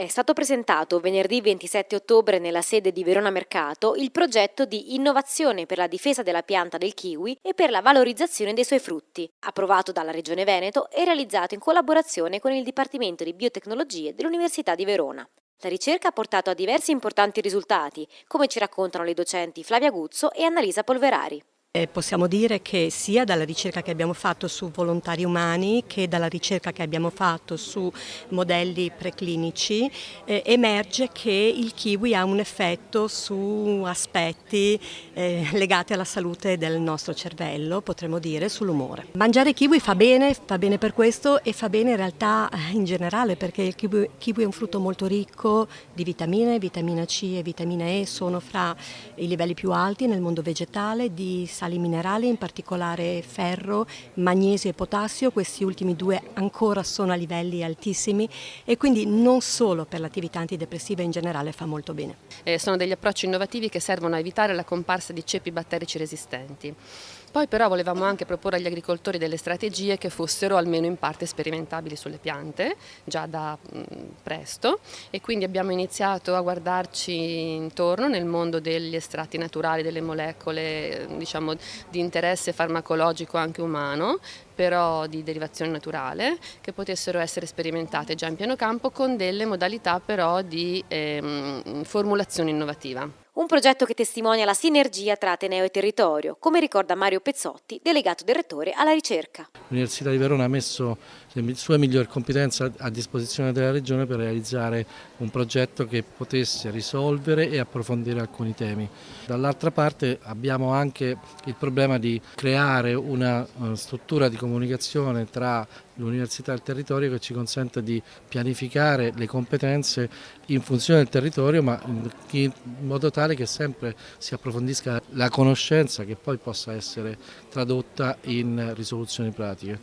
È stato presentato venerdì 27 ottobre nella sede di Verona Mercato il progetto di innovazione per la difesa della pianta del kiwi e per la valorizzazione dei suoi frutti, approvato dalla Regione Veneto e realizzato in collaborazione con il Dipartimento di Biotecnologie dell'Università di Verona. La ricerca ha portato a diversi importanti risultati, come ci raccontano le docenti Flavia Guzzo e Annalisa Polverari. Possiamo dire che sia dalla ricerca che abbiamo fatto su volontari umani che dalla ricerca che abbiamo fatto su modelli preclinici emerge che il kiwi ha un effetto su aspetti legati alla salute del nostro cervello, potremmo dire, sull'umore. Mangiare kiwi fa bene per questo e fa bene in realtà in generale, perché il kiwi è un frutto molto ricco di vitamine, vitamina C e vitamina E sono fra i livelli più alti nel mondo vegetale, di sali minerali, in particolare ferro, magnesio e potassio. Questi ultimi due ancora sono a livelli altissimi e quindi non solo per l'attività antidepressiva in generale fa molto bene. Sono degli approcci innovativi che servono a evitare la comparsa di ceppi batterici resistenti. Poi però volevamo anche proporre agli agricoltori delle strategie che fossero almeno in parte sperimentabili sulle piante, già da presto, e quindi abbiamo iniziato a guardarci intorno nel mondo degli estratti naturali, delle molecole, diciamo, di interesse farmacologico anche umano, però di derivazione naturale, che potessero essere sperimentate già in pieno campo con delle modalità però di formulazione innovativa. Un progetto che testimonia la sinergia tra Ateneo e territorio, come ricorda Mario Pezzotti, delegato direttore alla ricerca. L'Università di Verona ha messo le sue migliori competenze a disposizione della Regione per realizzare un progetto che potesse risolvere e approfondire alcuni temi. Dall'altra parte abbiamo anche il problema di creare una struttura di comunicazione tra l'Università e il territorio che ci consente di pianificare le competenze in funzione del territorio, ma in modo tale che sempre si approfondisca la conoscenza che poi possa essere tradotta in risoluzioni pratiche.